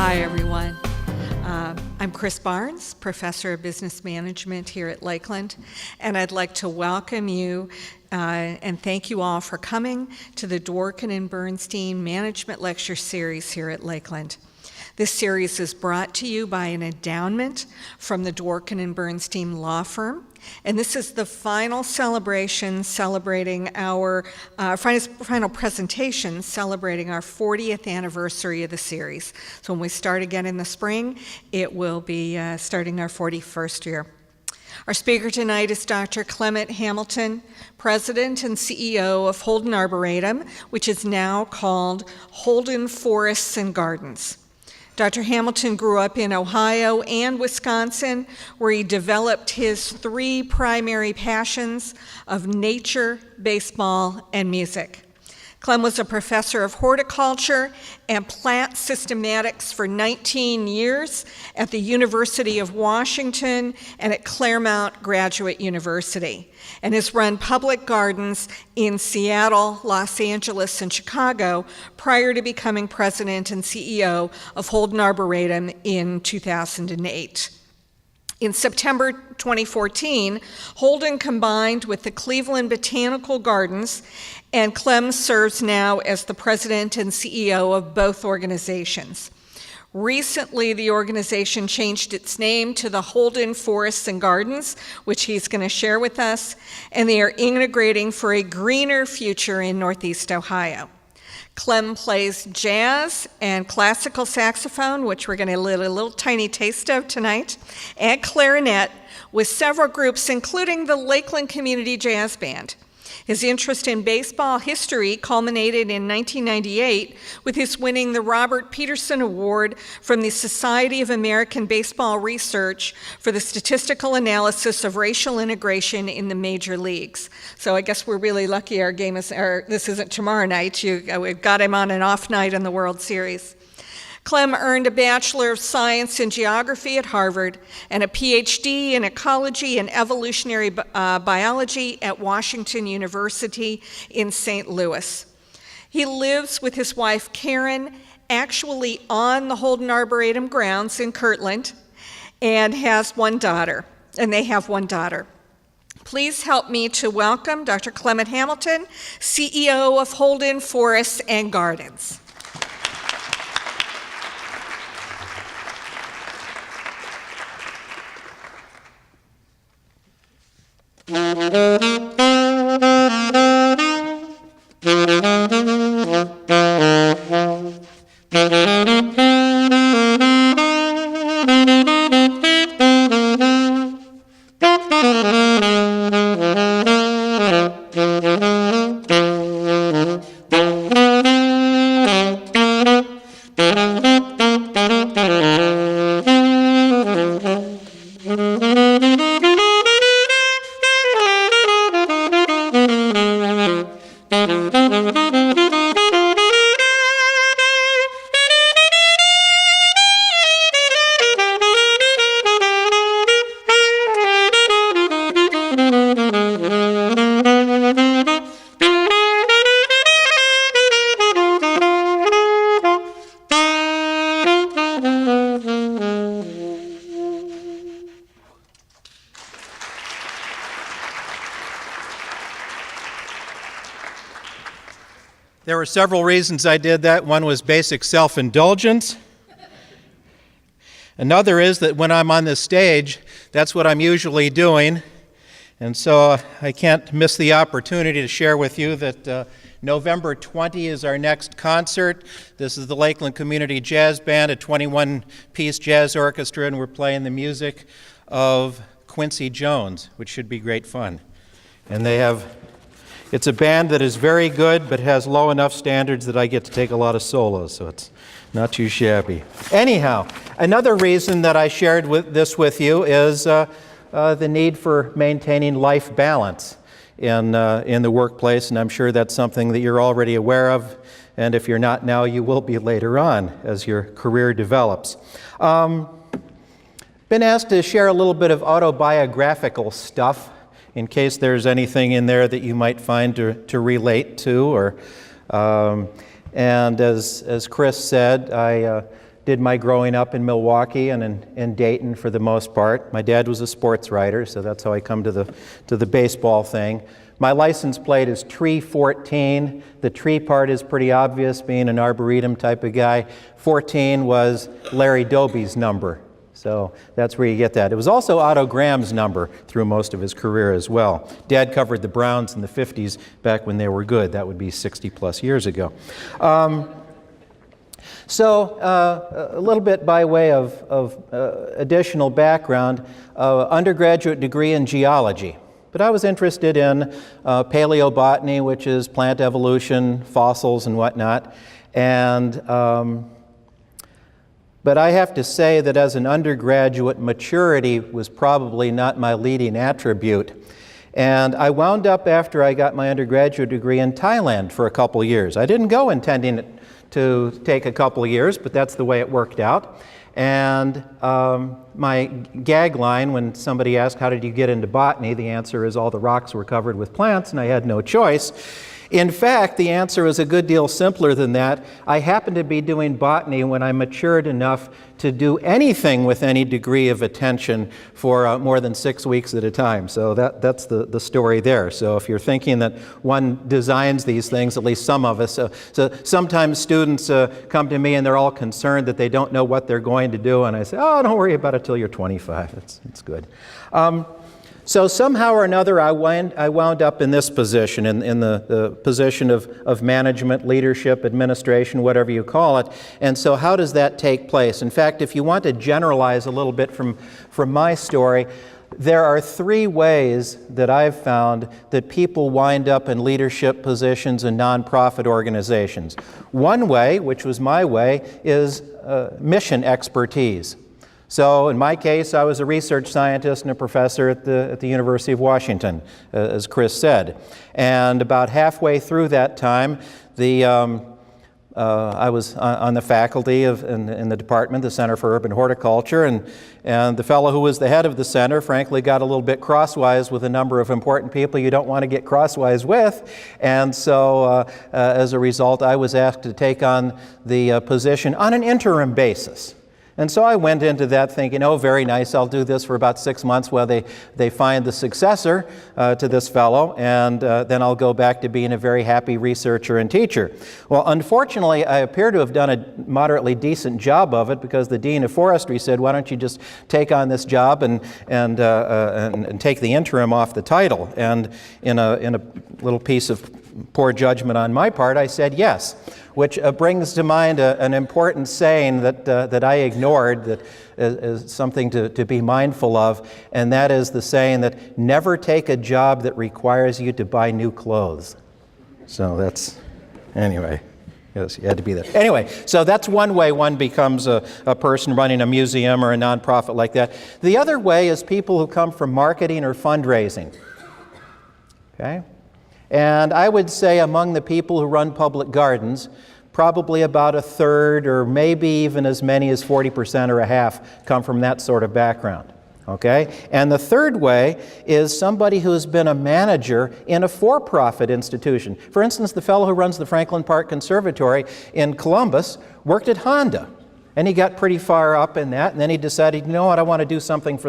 Hi, everyone. I'm Chris Barnes, Professor of Business Management here at Lakeland, and I'd like to welcome you and thank you all for coming to the Dworkin and Bernstein Management Lecture Series here at Lakeland. This series is brought to you by an endowment from the Dworkin and Bernstein law firm, and this is the final celebration celebrating our final presentation celebrating our 40th anniversary of the series. So when we start again in the spring, it will be starting our 41st year. Our speaker tonight is Dr. Clement Hamilton, President and CEO of Holden Arboretum, which is now called Holden Forests and Gardens. Dr. Hamilton grew up in Ohio and Wisconsin, where he developed his three primary passions of nature, baseball, and music. Clem was a professor of horticulture and plant systematics for 19 years at the University of Washington and at Claremont Graduate University, and has run public gardens in Seattle, Los Angeles, and Chicago prior to becoming president and CEO of Holden Arboretum in 2008. In September 2014, Holden combined with the Cleveland Botanical Gardens, and Clem serves now as the president and CEO of both organizations. Recently, the organization changed its name to the Holden Forests and Gardens, which he's going to share with us, and they are integrating for a greener future in Northeast Ohio. Clem plays jazz and classical saxophone, which we're going to get a little tiny taste of tonight, and clarinet with several groups, including the Lakeland Community Jazz Band. His interest in baseball history culminated in 1998 with his winning the Robert Peterson Award from the Society of American Baseball Research for the statistical analysis of racial integration in the major leagues. So I guess we're really lucky this isn't tomorrow night. We've got him on an off night in the World Series. Clem earned a Bachelor of Science in Geography at Harvard and a PhD in Ecology and Evolutionary Biology at Washington University in St. Louis. He lives with his wife Karen, actually on the Holden Arboretum grounds in Kirtland, and has one daughter, and they have one daughter. Please help me to welcome Dr. Clement Hamilton, CEO of Holden Forests and Gardens. There were several reasons I did that. One was basic self-indulgence. Another is that when I'm on this stage, that's what I'm usually doing. And so I can't miss the opportunity to share with you that November 20 is our next concert. This is the Lakeland Community Jazz Band, a 21-piece jazz orchestra, and we're playing the music of Quincy Jones, which should be great fun. And it's a band that is very good, but has low enough standards that I get to take a lot of solos, so it's not too shabby. Anyhow, another reason that I shared this with you is the need for maintaining life balance in the workplace, and I'm sure that's something that you're already aware of, and if you're not now, you will be later on as your career develops. Been asked to share a little bit of autobiographical stuff in case there's anything in there that you might find to relate to. And as Chris said, I did my growing up in Milwaukee and in Dayton for the most part. My dad was a sports writer, so that's how I come to the baseball thing. My license plate is Tree 14. The tree part is pretty obvious, being an Arboretum type of guy. 14 was Larry Doby's number, so that's where you get that. It was also Otto Graham's number through most of his career as well. Dad covered the Browns in the 50s back when they were good. That would be 60 plus years ago. So a little bit by way of additional background, undergraduate degree in geology. But I was interested in paleobotany, which is plant evolution, fossils and whatnot. But I have to say that as an undergraduate, maturity was probably not my leading attribute. And I wound up, after I got my undergraduate degree, in Thailand for a couple years. I didn't go intending to take a couple of years, but that's the way it worked out. And my gag line, when somebody asked, how did you get into botany? The answer is all the rocks were covered with plants, and I had no choice. In fact, the answer is a good deal simpler than that. I happened to be doing botany when I matured enough to do anything with any degree of attention for more than 6 weeks at a time. So that's the story there. So if you're thinking that one designs these things, at least some of us, so sometimes students come to me and they're all concerned that they don't know what they're going to do, and I say, oh, don't worry about it till you're 25. It's good. So somehow or another, I wound up in this position, in the position of management, leadership, administration, whatever you call it. And so how does that take place? In fact, if you want to generalize a little bit from my story, there are 3 ways that I've found that people wind up in leadership positions in nonprofit organizations. One way, which was my way, is mission expertise. So in my case, I was a research scientist and a professor at the University of Washington, as Chris said. And about halfway through that time, I was on the faculty in the department, the Center for Urban Horticulture, and the fellow who was the head of the center, frankly, got a little bit crosswise with a number of important people you don't want to get crosswise with. And so as a result, I was asked to take on the position on an interim basis. And so I went into that thinking, oh, very nice, I'll do this for about 6 months while they find the successor to this fellow, and then I'll go back to being a very happy researcher and teacher. Well, unfortunately, I appear to have done a moderately decent job of it, because the Dean of Forestry said, why don't you just take on this job and take the interim off the title? And in a little piece of poor judgment on my part, I said yes, which brings to mind an important saying that I ignored, that is something to be mindful of, and that is the saying that never take a job that requires you to buy new clothes. So that's, anyway, yes, you had to be there. Anyway, so that's one way one becomes a person running a museum or a nonprofit like that. The other way is people who come from marketing or fundraising. Okay? And I would say among the people who run public gardens, probably about a third, or maybe even as many as 40% or a half, come from that sort of background. Okay? And the third way is somebody who has been a manager in a for-profit institution. For instance, the fellow who runs the Franklin Park Conservatory in Columbus worked at Honda. And he got pretty far up in that, and then he decided, you know what, I want to do something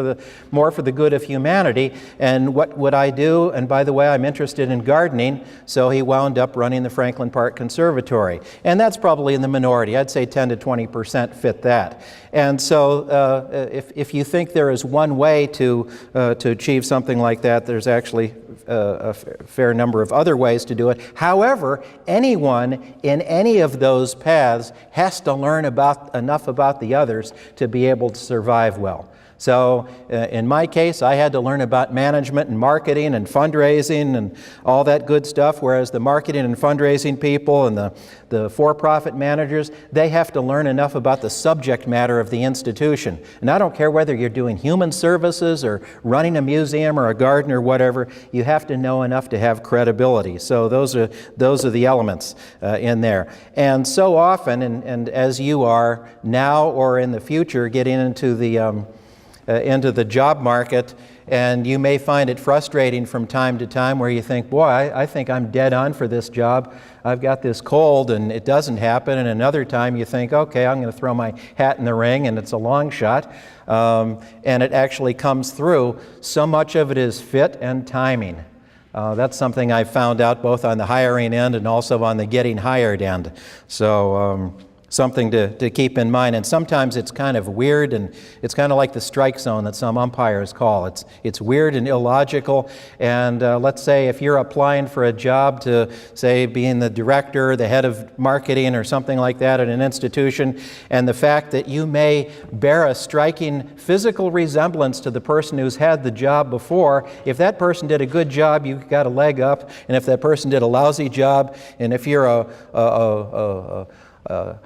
more for the good of humanity, and what would I do? And by the way, I'm interested in gardening, so he wound up running the Franklin Park Conservatory. And that's probably in the minority. I'd say 10 to 20% fit that. And so if you think there is one way to achieve something like that, there's actually a fair number of other ways to do it. However, anyone in any of those paths has to learn enough about the others to be able to survive well. So in my case, I had to learn about management and marketing and fundraising and all that good stuff, whereas the marketing and fundraising people and the for-profit managers, they have to learn enough about the subject matter of the institution. And I don't care whether you're doing human services or running a museum or a garden or whatever, you have to know enough to have credibility. So those are the elements in there. And so often, and as you are now or in the future getting into the into the job market, and you may find it frustrating from time to time where you think, boy, I think I'm dead on for this job. I've got this cold and it doesn't happen. And another time you think, okay, I'm going to throw my hat in the ring and it's a long shot. And it actually comes through. So much of it is fit and timing. That's something I've found out both on the hiring end and also on the getting hired end. So something to keep in mind. And sometimes it's kind of weird, and it's kind of like the strike zone that some umpires call. It's weird and illogical. And let's say if you're applying for a job to, say, being the director, the head of marketing or something like that at an institution, and the fact that you may bear a striking physical resemblance to the person who's had the job before, if that person did a good job, you got a leg up. And if that person did a lousy job, and if you're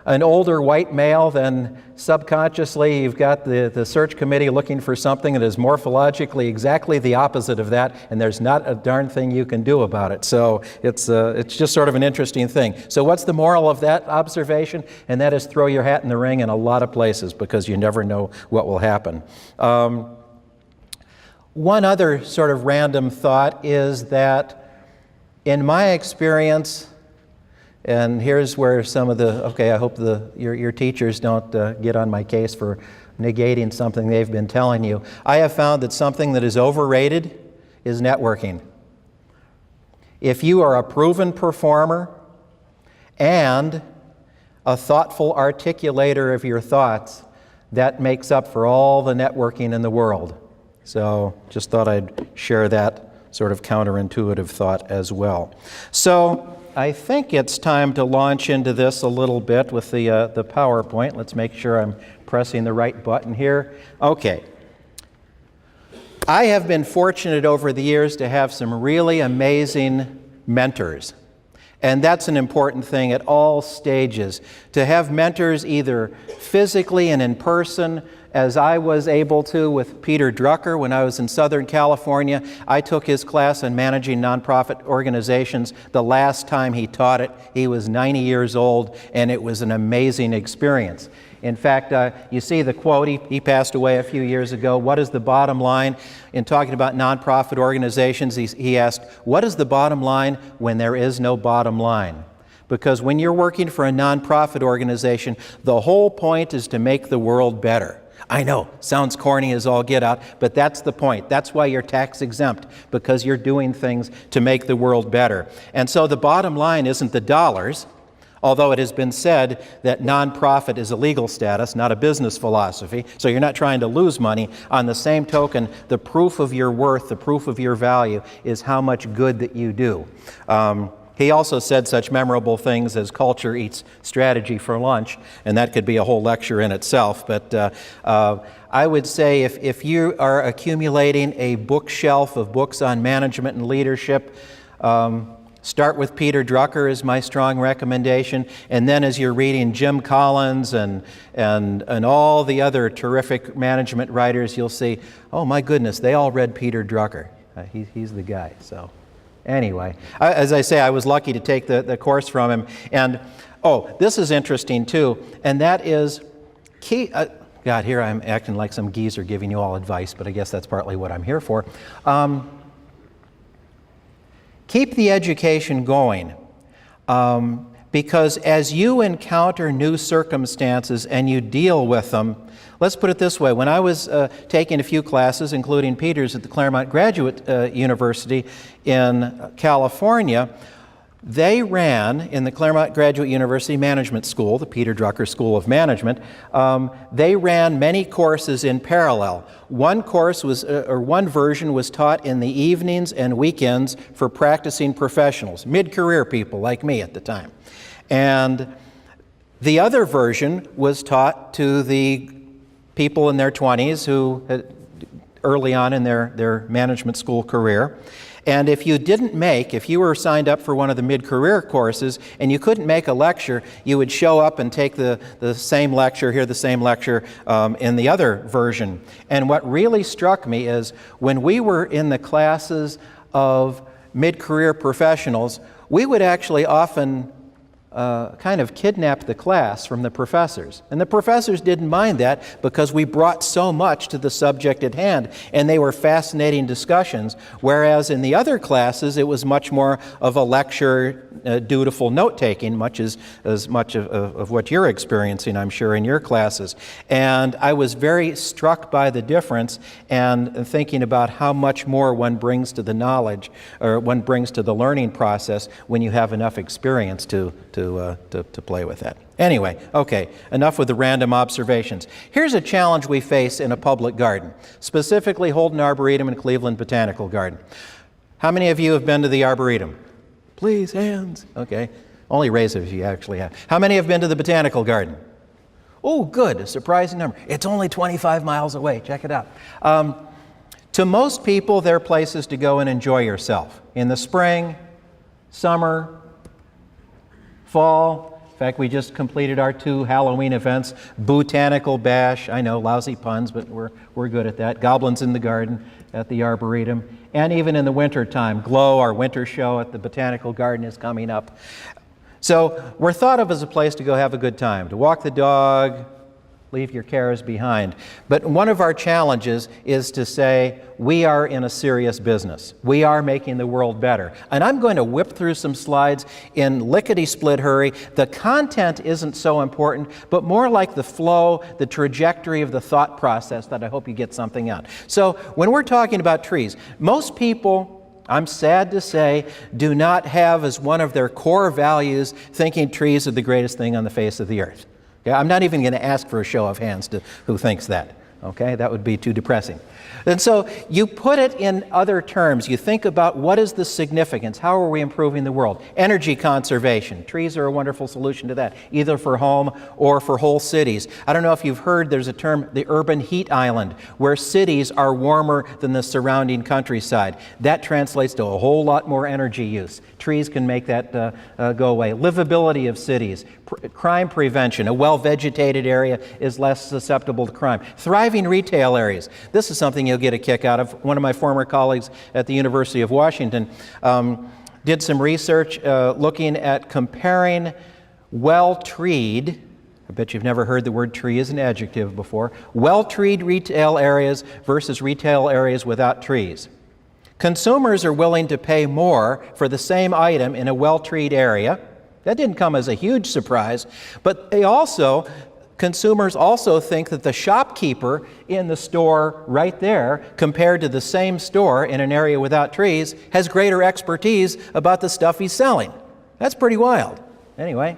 an older white male, then subconsciously you've got the search committee looking for something that is morphologically exactly the opposite of that, and there's not a darn thing you can do about it. So it's just sort of an interesting thing. So what's the moral of that observation? And that is throw your hat in the ring in a lot of places, because you never know what will happen. One other sort of random thought is that in my experience, and here's where some of I hope your teachers don't get on my case for negating something they've been telling you. I have found that something that is overrated is networking. If you are a proven performer and a thoughtful articulator of your thoughts, that makes up for all the networking in the world. So just thought I'd share that sort of counterintuitive thought as well. So I think it's time to launch into this a little bit with the PowerPoint. Let's make sure I'm pressing the right button here. Okay. I have been fortunate over the years to have some really amazing mentors. And that's an important thing at all stages, to have mentors either physically and in person, as I was able to with Peter Drucker when I was in Southern California. I took his class on managing nonprofit organizations. The last time he taught it, he was 90 years old, and it was an amazing experience. In fact, you see the quote, he passed away a few years ago, what is the bottom line? In talking about nonprofit organizations, he asked, what is the bottom line when there is no bottom line? Because when you're working for a nonprofit organization, the whole point is to make the world better. I know, sounds corny as all get out, but that's the point. That's why you're tax exempt, because you're doing things to make the world better. And so the bottom line isn't the dollars, although it has been said that nonprofit is a legal status, not a business philosophy, so you're not trying to lose money. On the same token, the proof of your worth, the proof of your value is how much good that you do. He also said such memorable things as culture eats strategy for lunch, and that could be a whole lecture in itself. But I would say if you are accumulating a bookshelf of books on management and leadership, start with Peter Drucker is my strong recommendation, and then as you're reading Jim Collins and all the other terrific management writers, you'll see, oh my goodness, they all read Peter Drucker. He's the guy, so. Anyway, as I say, I was lucky to take the course from him. And, this is interesting too, and that is God, here I'm acting like some geezer giving you all advice, but I guess that's partly what I'm here for. Keep the education going, because as you encounter new circumstances and you deal with them, let's put it this way. When I was taking a few classes, including Peter's at the Claremont Graduate University in California, they ran, in the Claremont Graduate University Management School, the Peter Drucker School of Management, they ran many courses in parallel. One course was, or one version was taught in the evenings and weekends for practicing professionals, mid-career people like me at the time. And the other version was taught to the people in their 20s who had early on in their management school career. And if you were signed up for one of the mid-career courses and you couldn't make a lecture, you would show up and take the same lecture, hear the same lecture in the other version. And what really struck me is when we were in the classes of mid-career professionals, we would actually often kind of kidnapped the class from the professors. And the professors didn't mind that because we brought so much to the subject at hand, and they were fascinating discussions, whereas in the other classes it was much more of a lecture, dutiful note-taking, much as much of what you're experiencing, I'm sure, in your classes. And I was very struck by the difference and thinking about how much more one brings to the knowledge, or one brings to the learning process when you have enough experience to play with that. Anyway, okay, enough with the random observations. Here's a challenge we face in a public garden, specifically Holden Arboretum and Cleveland Botanical Garden. How many of you have been to the Arboretum? Please, hands. Okay, only raise it if you actually have. How many have been to the Botanical Garden? Oh, good, a surprising number. It's only 25 miles away, check it out. To most people, they're places to go and enjoy yourself. In the spring, summer, fall. In fact, we just completed our 2 Halloween events. Botanical Bash, I know, lousy puns, but we're good at that. Goblins in the Garden at the Arboretum. And even in the winter time, Glow, our winter show at the Botanical Garden, is coming up. So we're thought of as a place to go have a good time, to walk the dog, leave your cares behind. But one of our challenges is to say, we are in a serious business. We are making the world better. And I'm going to whip through some slides in lickety-split hurry. The content isn't so important, but more like the flow, the trajectory of the thought process that I hope you get something out. So when we're talking about trees, most people, I'm sad to say, do not have as one of their core values thinking trees are the greatest thing on the face of the earth. Okay, I'm not even going to ask for a show of hands to who thinks that. Okay, that would be too depressing. And so you put it in other terms. You think about what is the significance? How are we improving the world? Energy conservation. Trees are a wonderful solution to that, either for home or for whole cities. I don't know if you've heard, there's a term, the urban heat island, where cities are warmer than the surrounding countryside. That translates to a whole lot more energy use. Trees can make that go away. Livability of cities. Crime prevention. A well-vegetated area is less susceptible to crime. Thriving retail areas. This is something you'll get a kick out of. One of my former colleagues at the University of Washington did some research looking at comparing well-treed, I bet you've never heard the word tree as an adjective before, well-treed retail areas versus retail areas without trees. Consumers are willing to pay more for the same item in a well-treed area. That didn't come as a huge surprise, but consumers also think that the shopkeeper in the store right there, compared to the same store in an area without trees, has greater expertise about the stuff he's selling. That's pretty wild. Anyway,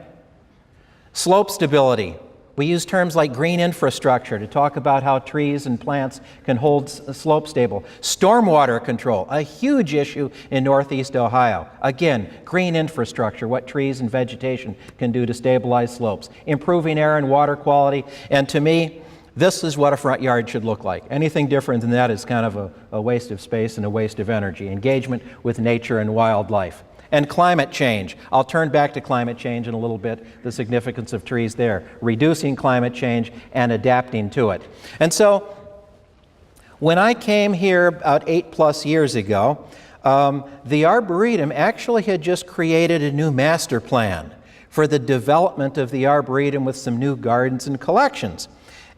slope stability. We use terms like green infrastructure to talk about how trees and plants can hold slope stable. Stormwater control, a huge issue in Northeast Ohio. Again, green infrastructure, what trees and vegetation can do to stabilize slopes. Improving air and water quality. And to me, this is what a front yard should look like. Anything different than that is kind of a waste of space and a waste of energy. Engagement with nature and wildlife. And climate change. I'll turn back to climate change in a little bit, the significance of trees there. Reducing climate change and adapting to it. And so, when I came here about 8+ years ago, the Arboretum actually had just created a new master plan for the development of the Arboretum with some new gardens and collections.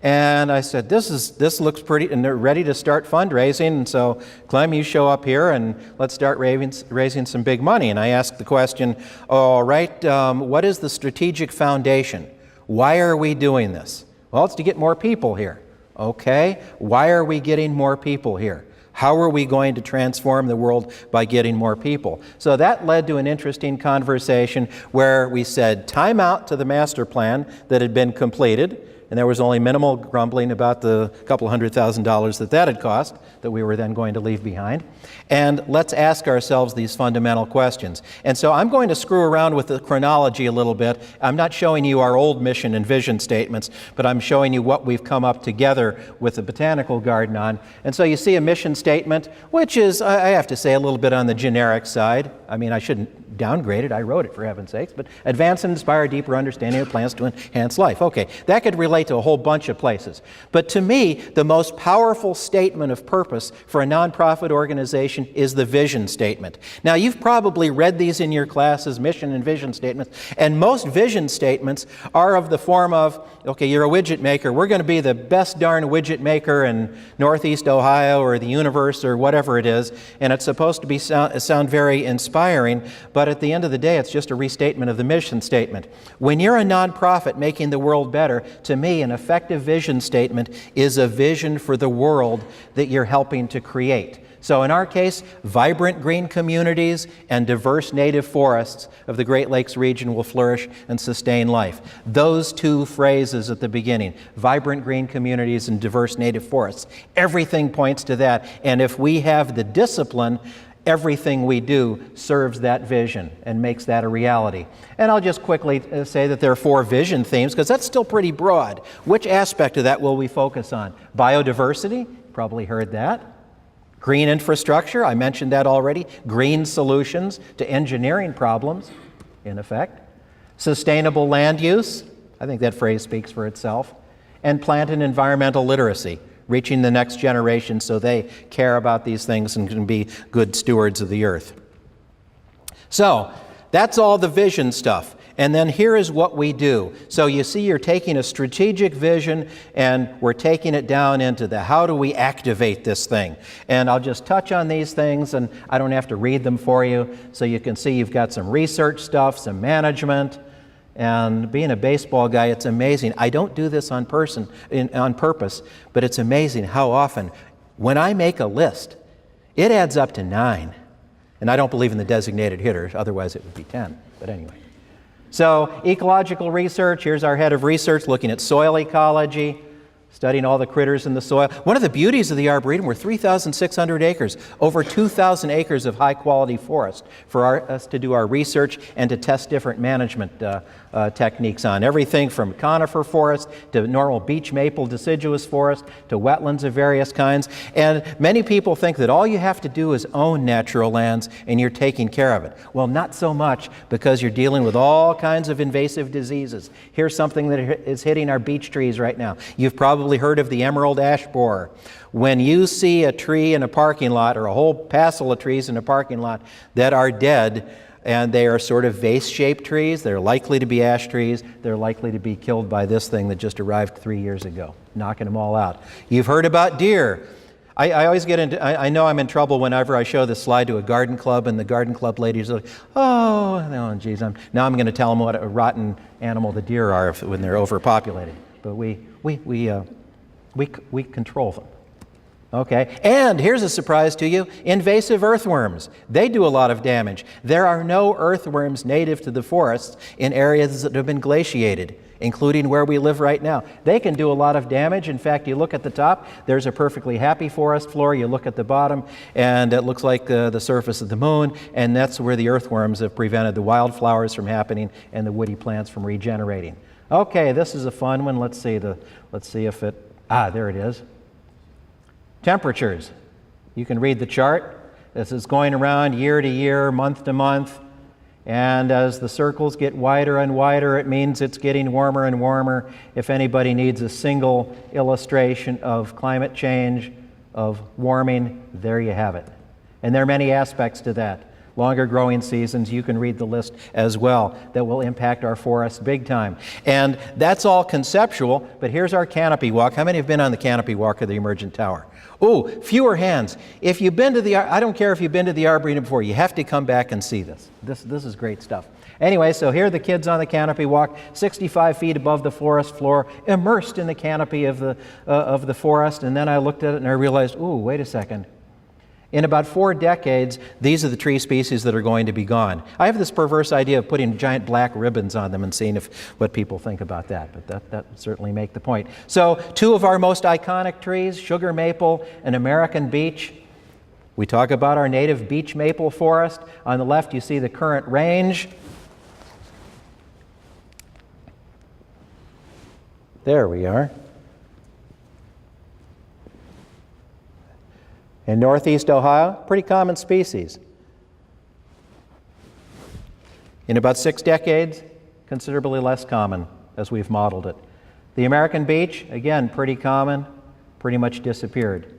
And I said, this looks pretty, and they're ready to start fundraising. And so, Clem, you show up here and let's start raising some big money. And I asked the question, all right, what is the strategic foundation? Why are we doing this? Well, it's to get more people here. Okay, why are we getting more people here? How are we going to transform the world by getting more people? So that led to an interesting conversation where we said time out to the master plan that had been completed. And there was only minimal grumbling about the couple $100,000 that had cost that we were then going to leave behind. And let's ask ourselves these fundamental questions. And so I'm going to screw around with the chronology a little bit. I'm not showing you our old mission and vision statements, but I'm showing you what we've come up together with the Botanical Garden on. And so you see a mission statement, which is, I have to say, a little bit on the generic side. I mean, I shouldn't downgraded. I wrote it, for heaven's sakes. But advance and inspire deeper understanding of plans to enhance life. Okay, that could relate to a whole bunch of places. But to me, the most powerful statement of purpose for a nonprofit organization is the vision statement. Now, you've probably read these in your classes, mission and vision statements, and most vision statements are of the form of, okay, you're a widget maker. We're going to be the best darn widget maker in Northeast Ohio or the universe or whatever it is, and it's supposed to be sound very inspiring, but at the end of the day, it's just a restatement of the mission statement. When you're a nonprofit making the world better, to me, an effective vision statement is a vision for the world that you're helping to create. So in our case, vibrant green communities and diverse native forests of the Great Lakes region will flourish and sustain life. Those two phrases at the beginning, vibrant green communities and diverse native forests, everything points to that. And if we have the discipline, everything we do serves that vision and makes that a reality. And I'll just quickly say that there are 4 vision themes, because that's still pretty broad. Which aspect of that will we focus on? Biodiversity, probably heard that. Green infrastructure, I mentioned that already. Green solutions to engineering problems, in effect. Sustainable land use, I think that phrase speaks for itself. And plant and environmental literacy, reaching the next generation so they care about these things and can be good stewards of the earth. So, that's all the vision stuff. And then here is what we do. So you see, you're taking a strategic vision and we're taking it down into the how do we activate this thing. And I'll just touch on these things, and I don't have to read them for you. So you can see you've got some research stuff, some management. And being a baseball guy, it's amazing. I don't do this on purpose, but it's amazing how often, when I make a list, it adds up to 9. And I don't believe in the designated hitter, otherwise it would be 10. But anyway. So, ecological research, here's our head of research looking at soil ecology, studying all the critters in the soil. One of the beauties of the Arboretum, we're 3,600 acres, over 2,000 acres of high-quality forest for us to do our research and to test different management techniques on. Everything from conifer forest to normal beech maple deciduous forest to wetlands of various kinds. And many people think that all you have to do is own natural lands and you're taking care of it. Well, not so much, because you're dealing with all kinds of invasive diseases. Here's something that is hitting our beech trees right now. You've probably heard of the emerald ash borer. When you see a tree in a parking lot, or a whole passel of trees in a parking lot that are dead, and they are sort of vase-shaped trees, they're likely to be ash trees, they're likely to be killed by this thing that just arrived 3 years ago, knocking them all out. You've heard about deer. I always get into, I know I'm in trouble whenever I show this slide to a garden club, and the garden club ladies are like, oh geez, now I'm going to tell them what a rotten animal the deer are when they're overpopulated. But we control them. Okay, and here's a surprise to you, invasive earthworms. They do a lot of damage. There are no earthworms native to the forests in areas that have been glaciated, including where we live right now. They can do a lot of damage. In fact, you look at the top, there's a perfectly happy forest floor. You look at the bottom, and it looks like the surface of the moon, and that's where the earthworms have prevented the wildflowers from happening and the woody plants from regenerating. Okay, this is a fun one. Let's see if it, there it is. Temperatures. You can read the chart. This is going around year to year, month to month. And as the circles get wider and wider, it means it's getting warmer and warmer. If anybody needs a single illustration of climate change, of warming, there you have it. And there are many aspects to that. Longer growing seasons, you can read the list as well, that will impact our forests big time. And that's all conceptual, but here's our canopy walk. How many have been on the canopy walk of the Emergent Tower? Oh, fewer hands. If you've been to I don't care if you've been to the Arboretum before, you have to come back and see this. This is great stuff. Anyway, so here are the kids on the canopy walk, 65 feet above the forest floor, immersed in the canopy of the forest. And then I looked at it and I realized, ooh, wait a second. In about 4 decades, these are the tree species that are going to be gone. I have this perverse idea of putting giant black ribbons on them and seeing what people think about that, but that would certainly make the point. So 2 of our most iconic trees, sugar maple and American beech. We talk about our native beech maple forest. On the left, you see the current range. There we are. In Northeast Ohio, pretty common species. In about 6 decades, considerably less common as we've modeled it. The American beech, again, pretty common, pretty much disappeared.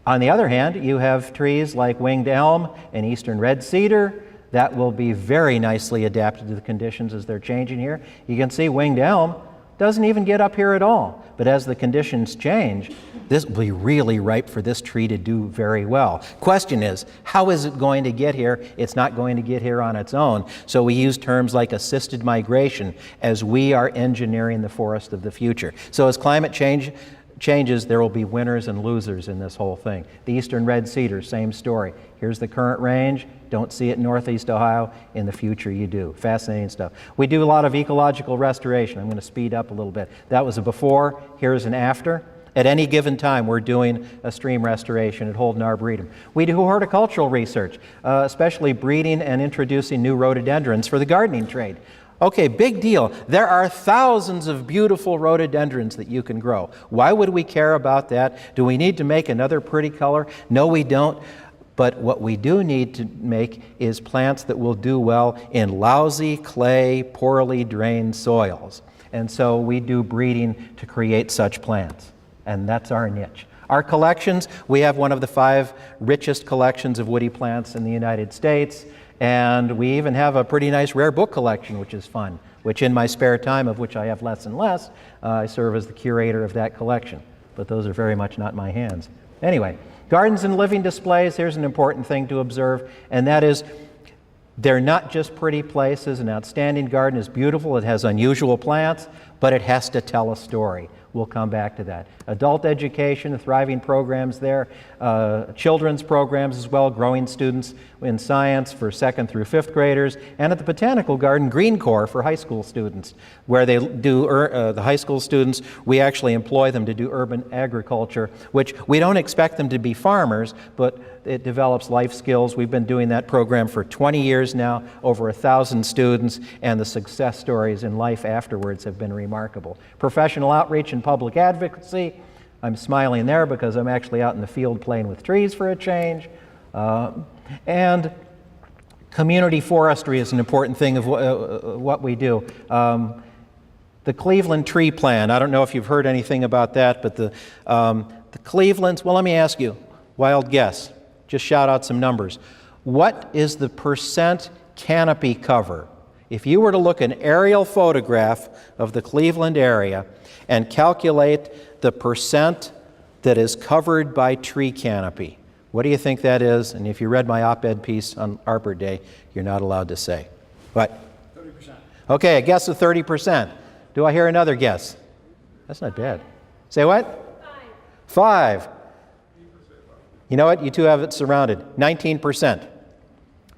On the other hand, you have trees like winged elm and eastern red cedar that will be very nicely adapted to the conditions as they're changing here. You can see winged elm doesn't even get up here at all. But as the conditions change, this will be really ripe for this tree to do very well. Question is, how is it going to get here? It's not going to get here on its own. So we use terms like assisted migration as we are engineering the forest of the future. So as climate changes, there will be winners and losers in this whole thing. The eastern red cedar, same story. Here's the current range. Don't see it in northeast Ohio. In the future, you do. Fascinating stuff. We do a lot of ecological restoration. I'm going to speed up a little bit. That was a before. Here's an after. At any given time, we're doing a stream restoration at Holden Arboretum. We do horticultural research, especially breeding and introducing new rhododendrons for the gardening trade. Okay, big deal. There are thousands of beautiful rhododendrons that you can grow. Why would we care about that? Do we need to make another pretty color? No, we don't. But what we do need to make is plants that will do well in lousy, clay, poorly drained soils. And so we do breeding to create such plants. And that's our niche. Our collections, we have one of the 5 richest collections of woody plants in the United States. And we even have a pretty nice rare book collection, which is fun, which in my spare time, of which I have less and less, I serve as the curator of that collection. But those are very much not in my hands. Anyway, gardens and living displays, here's an important thing to observe, and that is they're not just pretty places. An outstanding garden is beautiful, it has unusual plants, but it has to tell a story. We'll come back to that. Adult education, thriving programs there, children's programs as well, growing students in science for 2nd through 5th graders, and at the Botanical Garden, Green Corps for high school students, where they do, the high school students, we actually employ them to do urban agriculture, which we don't expect them to be farmers, but it develops life skills. We've been doing that program for 20 years now, over 1,000 students, and the success stories in life afterwards have been remarkable. Professional outreach and public advocacy. I'm smiling there because I'm actually out in the field playing with trees for a change. And community forestry is an important thing of what we do. The Cleveland Tree Plan, I don't know if you've heard anything about that, but the Cleveland's, well, let me ask you, wild guess, just shout out some numbers. What is the percent canopy cover? If you were to look at an aerial photograph of the Cleveland area and calculate the percent that is covered by tree canopy, what do you think that is? And if you read my op-ed piece on Arbor Day, you're not allowed to say. What? 30%. Okay, a guess of 30%. Do I hear another guess? That's not bad. Say what? 5. You know what? You two have it surrounded. 19%.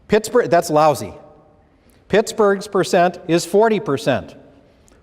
Pittsburgh, that's lousy. Pittsburgh's percent is 40%.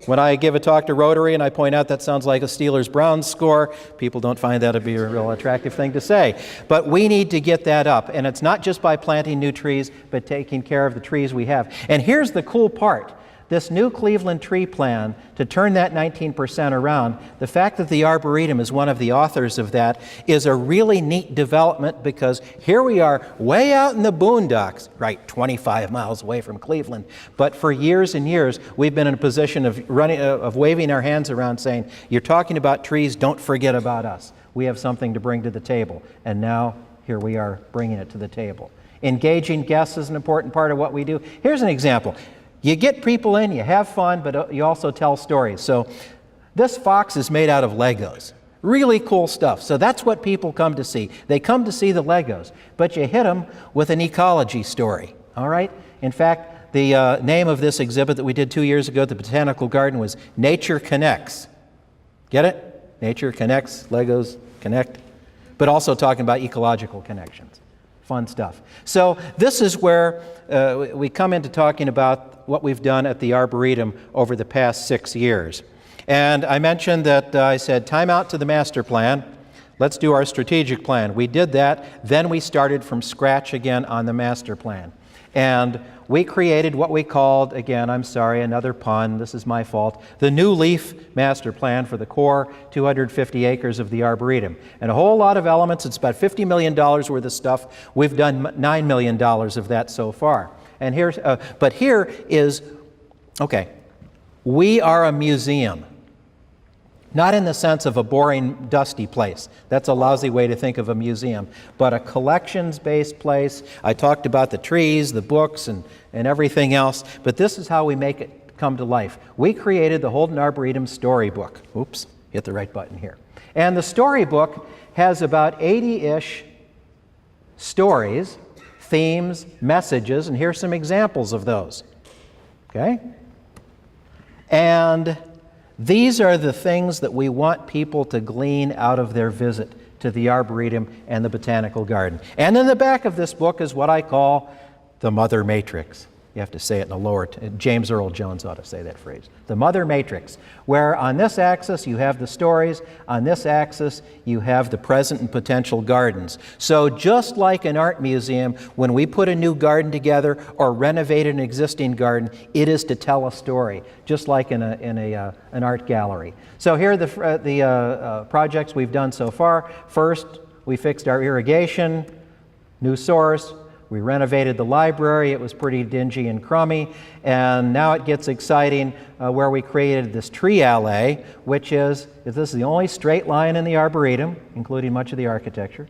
When I give a talk to Rotary and I point out that sounds like a Steelers-Browns score, people don't find that to be a real attractive thing to say. But we need to get that up, and it's not just by planting new trees, but taking care of the trees we have. And here's the cool part. This new Cleveland Tree Plan, to turn that 19% around, the fact that the Arboretum is one of the authors of that is a really neat development, because here we are way out in the boondocks, right, 25 miles away from Cleveland. But for years and years, we've been in a position of waving our hands around saying, you're talking about trees, don't forget about us. We have something to bring to the table. And now, here we are bringing it to the table. Engaging guests is an important part of what we do. Here's an example. You get people in, you have fun, but you also tell stories. So this fox is made out of Legos. Really cool stuff. So that's what people come to see. They come to see the Legos, but you hit them with an ecology story, all right? In fact, the name of this exhibit that we did 2 years ago at the Botanical Garden was Nature Connects. Get it? Nature connects, Legos connect, but also talking about ecological connections. Fun stuff. So this is where we come into talking about what we've done at the Arboretum over the past 6 years. And I mentioned that I said, time out to the master plan. Let's do our strategic plan. We did that. Then we started from scratch again on the master plan. And we created what we called, again, I'm sorry, another pun, this is my fault, the New Leaf Master Plan for the core 250 acres of the Arboretum. And a whole lot of elements. It's about $50 million worth of stuff. We've done $9 million of that so far. And here's, but here is, okay, we are a museum. Not in the sense of a boring, dusty place. That's a lousy way to think of a museum. But a collections-based place. I talked about the trees, the books, and everything else. But this is how we make it come to life. We created the Holden Arboretum Storybook. Oops, hit the right button here. And the storybook has about 80-ish stories, themes, messages, and here's some examples of those. Okay? And these are the things that we want people to glean out of their visit to the Arboretum and the Botanical Garden. And in the back of this book is what I call the Mother Matrix. You have to say it in a lower, James Earl Jones ought to say that phrase. The Mother Matrix, where on this axis you have the stories, on this axis you have the present and potential gardens. So just like an art museum, when we put a new garden together or renovate an existing garden, it is to tell a story, just like in an art gallery. So here are the projects we've done so far. First, we fixed our irrigation, new source. We renovated the library. It was pretty dingy and crummy. And now it gets exciting where we created this tree alley, which is this is the only straight line in the Arboretum, including much of the architecture.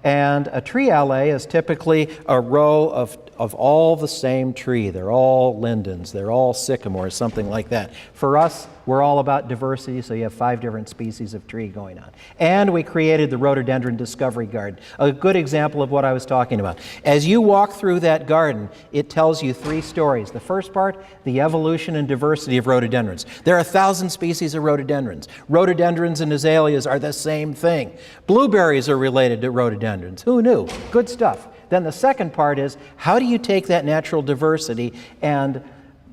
And a tree alley is typically a row of all the same tree. They're all lindens, they're all sycamores, something like that. For us, we're all about diversity, so you have 5 different species of tree going on. And we created the Rhododendron Discovery Garden, a good example of what I was talking about. As you walk through that garden, it tells you 3 stories. The first part, the evolution and diversity of rhododendrons. There are 1,000 species of rhododendrons. Rhododendrons and azaleas are the same thing. Blueberries are related to rhododendrons. Who knew? Good stuff. Then the second part is, how do you take that natural diversity and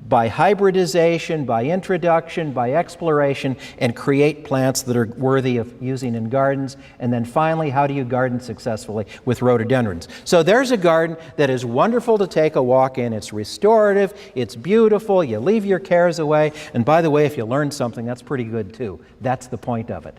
by hybridization, by introduction, by exploration, and create plants that are worthy of using in gardens? And then finally, how do you garden successfully with rhododendrons? So there's a garden that is wonderful to take a walk in. It's restorative, it's beautiful, you leave your cares away, and by the way, if you learn something, that's pretty good too. That's the point of it.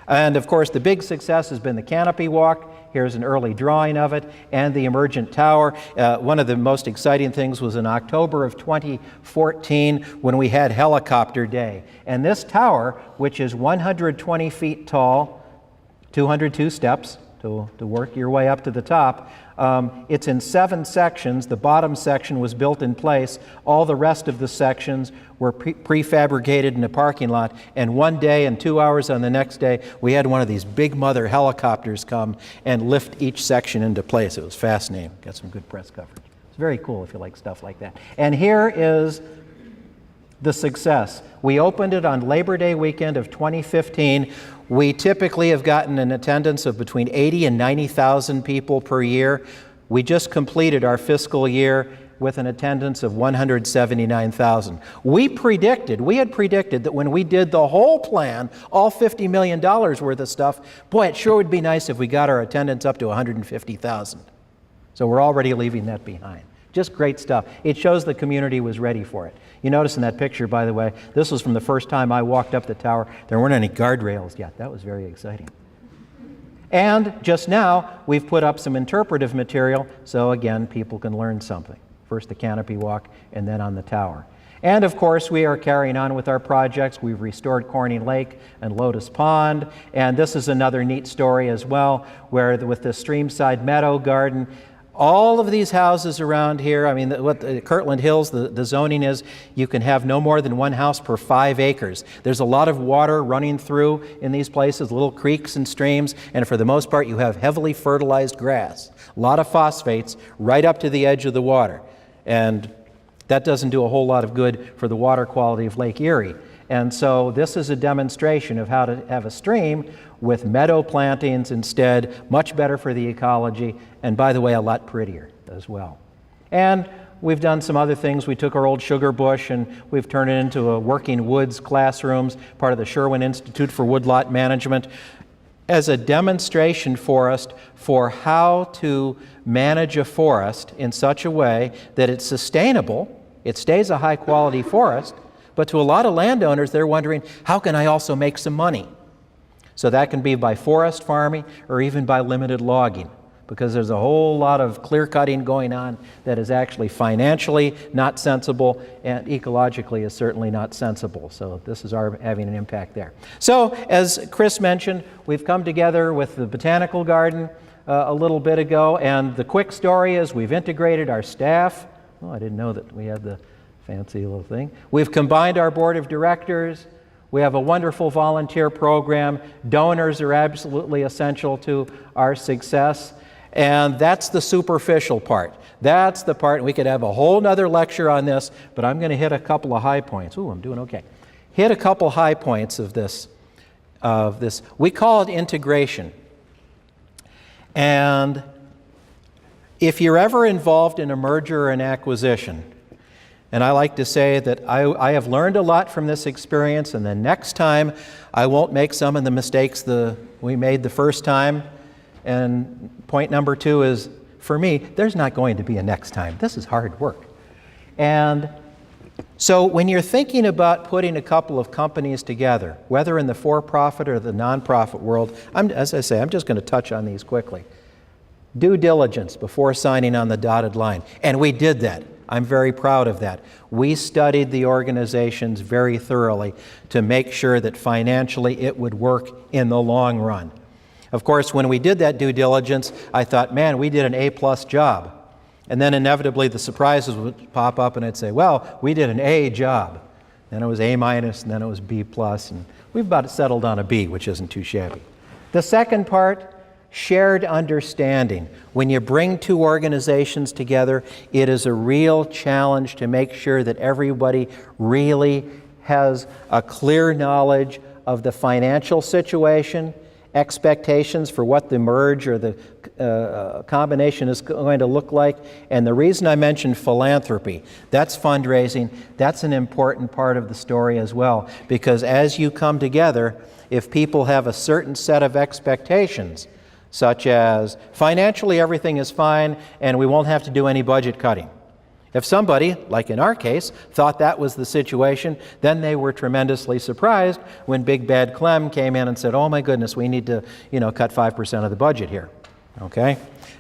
And of course, the big success has been the Canopy Walk. Here's an early drawing of it, and the Emergent Tower. One of the most exciting things was in October of 2014 when we had Helicopter Day. And this tower, which is 120 feet tall, 202 steps to work your way up to the top, it's in 7 sections. The bottom section was built in place. All the rest of the sections were prefabricated in a parking lot. And one day and 2 hours on the next day, we had one of these big mother helicopters come and lift each section into place. It was fascinating. Got some good press coverage. It's very cool if you like stuff like that. And here is the success. We opened it on Labor Day weekend of 2015. We typically have gotten an attendance of between 80 and 90,000 people per year. We just completed our fiscal year with an attendance of 179,000. We had predicted that when we did the whole plan, all $50 million worth of stuff, boy, it sure would be nice if we got our attendance up to 150,000. So we're already leaving that behind. Just great stuff. It shows the community was ready for it. You notice in that picture, by the way, this was from the first time I walked up the tower. There weren't any guardrails yet. That was very exciting. And just now, we've put up some interpretive material, so again, people can learn something. First the Canopy Walk, and then on the tower. And of course, we are carrying on with our projects. We've restored Corning Lake and Lotus Pond, and this is another neat story as well, where with the Streamside Meadow Garden, all of these houses around here, I mean, what Kirtland Hills, the zoning is, you can have no more than 1 house per 5 acres. There's a lot of water running through in these places, little creeks and streams, and for the most part, you have heavily fertilized grass. A lot of phosphates right up to the edge of the water. And that doesn't do a whole lot of good for the water quality of Lake Erie. And so this is a demonstration of how to have a stream with meadow plantings instead, much better for the ecology, and by the way, a lot prettier as well. And we've done some other things. We took our old sugar bush and we've turned it into a working woods classrooms, part of the Sherwin Institute for Woodlot Management, as a demonstration for us for how to manage a forest in such a way that it's sustainable, it stays a high quality forest, but to a lot of landowners, they're wondering, how can I also make some money? So that can be by forest farming or even by limited logging. because there's a whole lot of clear-cutting going on that is actually financially not sensible and ecologically is certainly not sensible. So this is having an impact there. So as Chris mentioned, we've come together with the Botanical Garden a little bit ago, and the quick story is we've integrated our staff. Oh, I didn't know that we had the fancy little thing. We've combined our board of directors. We have a wonderful volunteer program. Donors are absolutely essential to our success. And that's the superficial part. That's the part, we could have a whole nother lecture on this, but I'm going to hit a couple of high points. Ooh, I'm doing okay. Hit a couple high points of this. We call it integration. And if you're ever involved in a merger or an acquisition, and I like to say that I have learned a lot from this experience, and the next time I won't make some of the mistakes we made the first time. And point number 2 is, for me, there's not going to be a next time. This is hard work. And so when you're thinking about putting a couple of companies together, whether in the for-profit or the nonprofit world, as I say, I'm just going to touch on these quickly. Due diligence before signing on the dotted line. And we did that. I'm very proud of that. We studied the organizations very thoroughly to make sure that financially it would work in the long run. Of course, when we did that due diligence, I thought, man, we did an A+ job. And then inevitably the surprises would pop up and I'd say, well, we did an A job. Then it was A-, and then it was B+, and we've about settled on a B, which isn't too shabby. The second part, shared understanding. When you bring two organizations together, it is a real challenge to make sure that everybody really has a clear knowledge of the financial situation, expectations for what the merge or the combination is going to look like. And the reason I mentioned philanthropy, that's fundraising, that's an important part of the story as well, because as you come together, if people have a certain set of expectations, such as financially everything is fine and we won't have to do any budget cutting. If somebody, like in our case, thought that was the situation, then they were tremendously surprised when Big Bad Clem came in and said, oh my goodness, we need to, cut 5% of the budget here. Okay?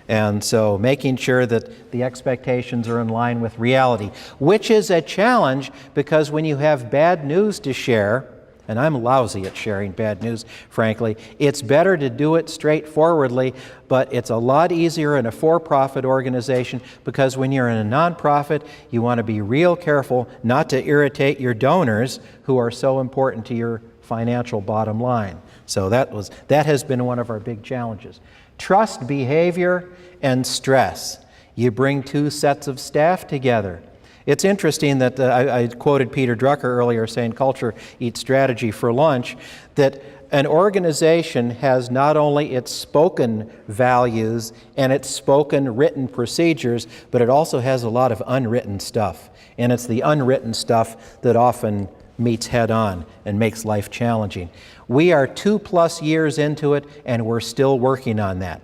And so making sure that the expectations are in line with reality, which is a challenge because when you have bad news to share, and I'm lousy at sharing bad news, frankly, it's better to do it straightforwardly, but it's a lot easier in a for-profit organization because when you're in a nonprofit, you want to be real careful not to irritate your donors who are so important to your financial bottom line. So that has been one of our big challenges. Trust, behavior, and stress. You bring two sets of staff together. It's interesting that I quoted Peter Drucker earlier saying culture eats strategy for lunch, that an organization has not only its spoken values and its spoken written procedures, but it also has a lot of unwritten stuff. And it's the unwritten stuff that often meets head on and makes life challenging. We are 2+ years into it and we're still working on that.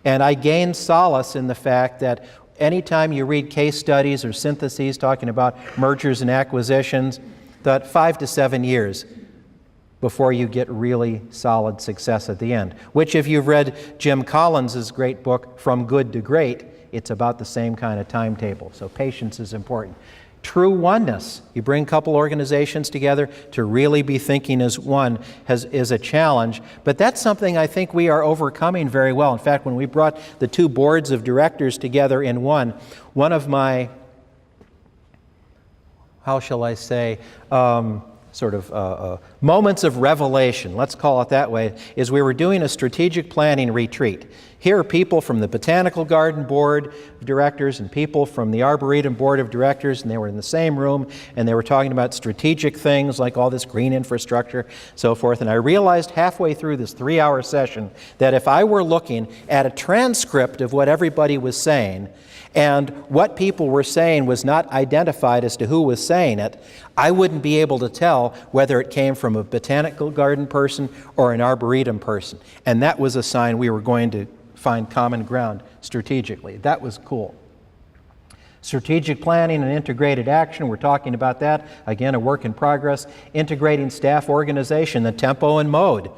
And I gain solace in the fact that anytime you read case studies or syntheses talking about mergers and acquisitions, that 5 to 7 years before you get really solid success at the end. Which if you've read Jim Collins' great book, From Good to Great, it's about the same kind of timetable. So patience is important. True oneness. You bring a couple organizations together to really be thinking as one is a challenge, but that's something I think we are overcoming very well. In fact, when we brought the two boards of directors together in one of my, how shall I say, moments of revelation, let's call it that way, is we were doing a strategic planning retreat. Here are people from the Botanical Garden Board of Directors and people from the Arboretum Board of Directors, and they were in the same room, and they were talking about strategic things like all this green infrastructure, so forth. And I realized halfway through this 3-hour session that if I were looking at a transcript of what everybody was saying, and what people were saying was not identified as to who was saying it, I wouldn't be able to tell whether it came from a botanical garden person or an arboretum person. And that was a sign we were going to find common ground strategically. That was cool. Strategic planning and integrated action, we're talking about that. Again, a work in progress. Integrating staff organization, the tempo and mode.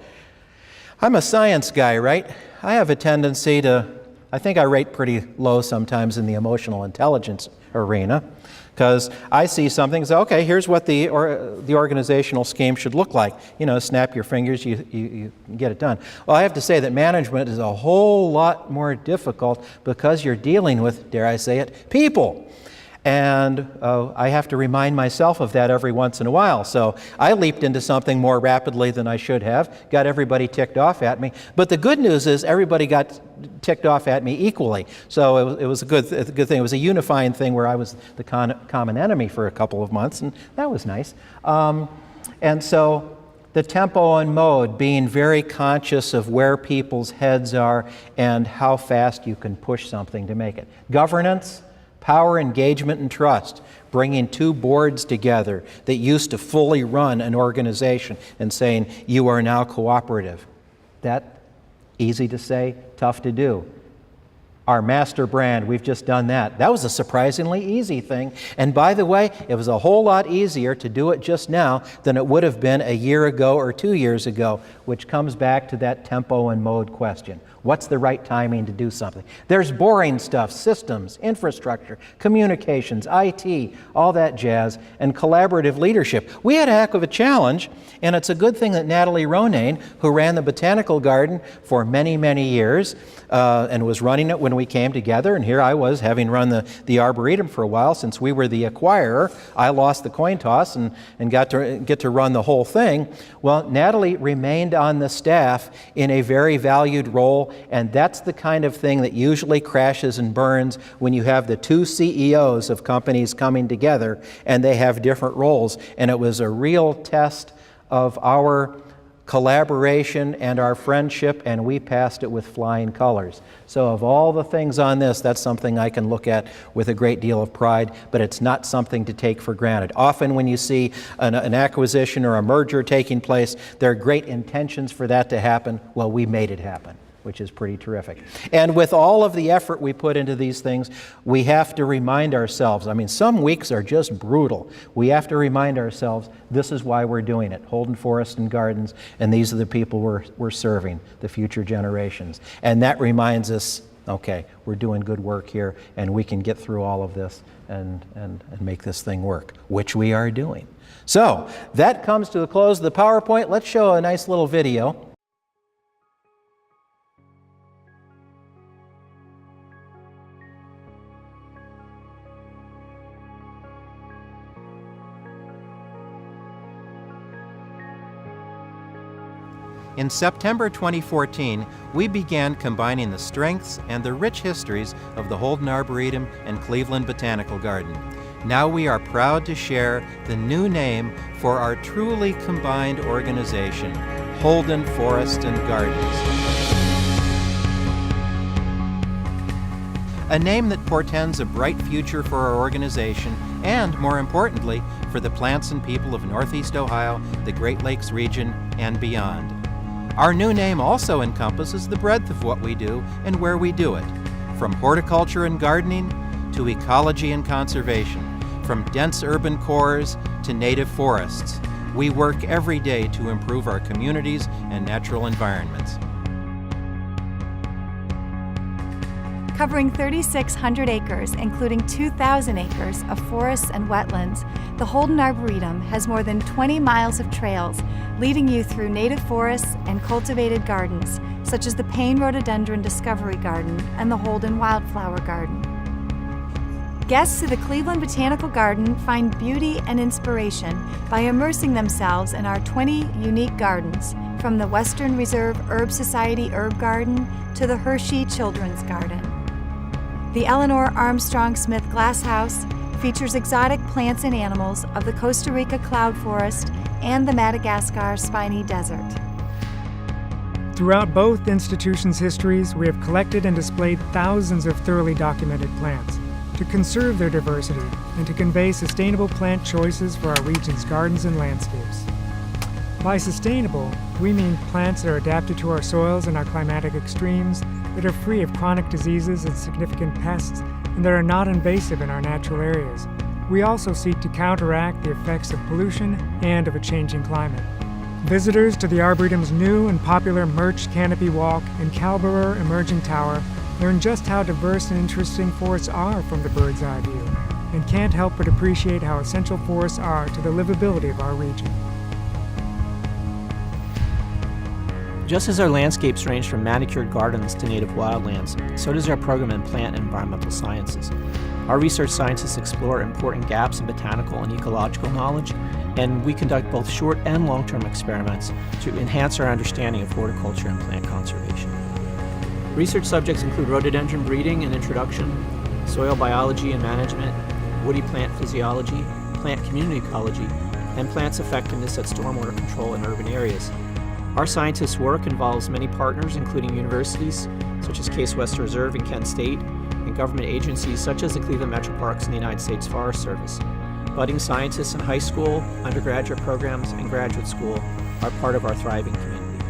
I'm a science guy, right? I have a tendency to I think I rate pretty low sometimes in the emotional intelligence arena, because I see something and say, okay, here's what the organizational scheme should look like. Snap your fingers, you get it done. Well, I have to say that management is a whole lot more difficult because you're dealing with, dare I say it, people. And I have to remind myself of that every once in a while. So I leaped into something more rapidly than I should have, got everybody ticked off at me. But the good news is everybody got ticked off at me equally. So it was a good thing. It was a unifying thing where I was the common enemy for a couple of months, and that was nice. And so the tempo and mode, being very conscious of where people's heads are and how fast you can push something to make it. Governance, power, engagement, and trust, bringing two boards together that used to fully run an organization and saying, you are now cooperative. That, easy to say, tough to do. Our master brand, we've just done that. That was a surprisingly easy thing. And by the way, it was a whole lot easier to do it just now than it would have been a year ago or 2 years ago, which comes back to that tempo and mode question. What's the right timing to do something? There's boring stuff, systems, infrastructure, communications, IT, all that jazz, and collaborative leadership. We had a heck of a challenge, and it's a good thing that Natalie Ronayne, who ran the Botanical Garden for many, many years, and was running it when we came together, and here I was, having run the Arboretum for a while. Since we were the acquirer, I lost the coin toss and got to run the whole thing. Well, Natalie remained on the staff in a very valued role, and that's the kind of thing that usually crashes and burns when you have the two CEOs of companies coming together and they have different roles. And it was a real test of our collaboration and our friendship, and we passed it with flying colors. So of all the things on this, that's something I can look at with a great deal of pride, but it's not something to take for granted. Often when you see an acquisition or a merger taking place, there are great intentions for that to happen. Well, we made it happen, which is pretty terrific. And with all of the effort we put into these things, we have to remind ourselves, some weeks are just brutal. We have to remind ourselves, this is why we're doing it. Holden Forest and Gardens, and these are the people we're serving, the future generations. And that reminds us, okay, we're doing good work here, and we can get through all of this and make this thing work, which we are doing. So, that comes to the close of the PowerPoint. Let's show a nice little video. In September 2014, we began combining the strengths and the rich histories of the Holden Arboretum and Cleveland Botanical Garden. Now we are proud to share the new name for our truly combined organization, Holden Forest and Gardens. A name that portends a bright future for our organization and, more importantly, for the plants and people of Northeast Ohio, the Great Lakes region, and beyond. Our new name also encompasses the breadth of what we do and where we do it, from horticulture and gardening to ecology and conservation, from dense urban cores to native forests. We work every day to improve our communities and natural environments. Covering 3,600 acres, including 2,000 acres of forests and wetlands, the Holden Arboretum has more than 20 miles of trails leading you through native forests and cultivated gardens, such as the Payne Rhododendron Discovery Garden and the Holden Wildflower Garden. Guests to the Cleveland Botanical Garden find beauty and inspiration by immersing themselves in our 20 unique gardens, from the Western Reserve Herb Society Herb Garden to the Hershey Children's Garden. The Eleanor Armstrong Smith Glasshouse features exotic plants and animals of the Costa Rica cloud forest and the Madagascar spiny desert. Throughout both institutions' histories, we have collected and displayed thousands of thoroughly documented plants to conserve their diversity and to convey sustainable plant choices for our region's gardens and landscapes. By sustainable, we mean plants that are adapted to our soils and our climatic extremes, that are free of chronic diseases and significant pests, and that are not invasive in our natural areas. We also seek to counteract the effects of pollution and of a changing climate. Visitors to the Arboretum's new and popular Murch Canopy Walk and Kalbarer Emerging Tower learn just how diverse and interesting forests are from the bird's eye view, and can't help but appreciate how essential forests are to the livability of our region. Just as our landscapes range from manicured gardens to native wildlands, so does our program in plant and environmental sciences. Our research scientists explore important gaps in botanical and ecological knowledge, and we conduct both short and long-term experiments to enhance our understanding of horticulture and plant conservation. Research subjects include rhododendron breeding and introduction, soil biology and management, woody plant physiology, plant community ecology, and plants' effectiveness at stormwater control in urban areas. Our scientists' work involves many partners, including universities, such as Case Western Reserve and Kent State, and government agencies such as the Cleveland Metro Parks and the United States Forest Service. Budding scientists in high school, undergraduate programs, and graduate school are part of our thriving community.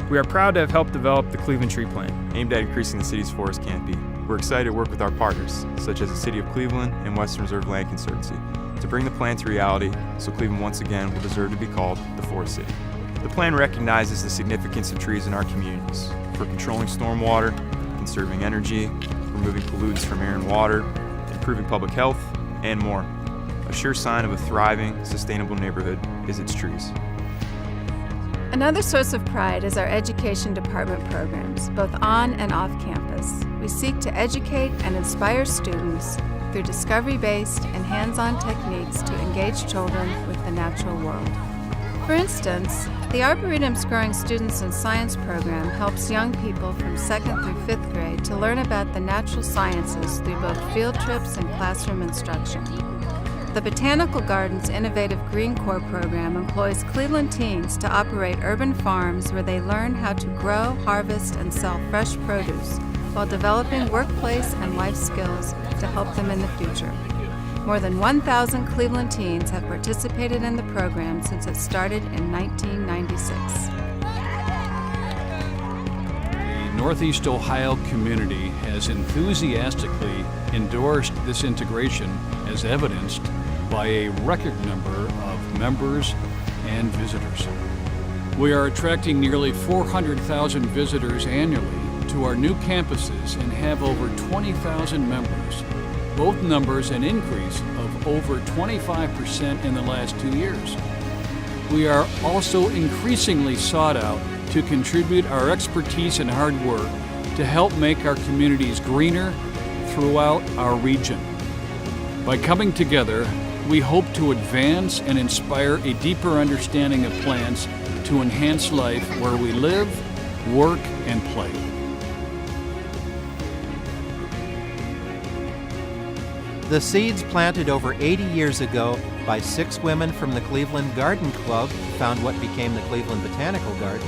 We are proud to have helped develop the Cleveland Tree Plan, aimed at increasing the city's forest canopy. We're excited to work with our partners, such as the City of Cleveland and Western Reserve Land Conservancy, to bring the plan to reality so Cleveland once again will deserve to be called the Forest City. The plan recognizes the significance of trees in our communities for controlling stormwater, conserving energy, removing pollutants from air and water, improving public health, and more. A sure sign of a thriving, sustainable neighborhood is its trees. Another source of pride is our education department programs, both on and off campus. We seek to educate and inspire students through discovery-based and hands-on techniques to engage children with the natural world. For instance, the Arboretum's Growing Students in Science program helps young people from 2nd through 5th grade to learn about the natural sciences through both field trips and classroom instruction. The Botanical Gardens Innovative Green Corps program employs Cleveland teens to operate urban farms where they learn how to grow, harvest, and sell fresh produce while developing workplace and life skills to help them in the future. More than 1,000 Cleveland teens have participated in the program since it started in 1996. The Northeast Ohio community has enthusiastically endorsed this integration as evidenced by a record number of members and visitors. We are attracting nearly 400,000 visitors annually to our new campuses and have over 20,000 members, both numbers an increase of over 25% in the last 2 years. We are also increasingly sought out to contribute our expertise and hard work to help make our communities greener throughout our region. By coming together, we hope to advance and inspire a deeper understanding of plants to enhance life where we live, work, and play. The seeds planted over 80 years ago by 6 women from the Cleveland Garden Club found what became the Cleveland Botanical Garden,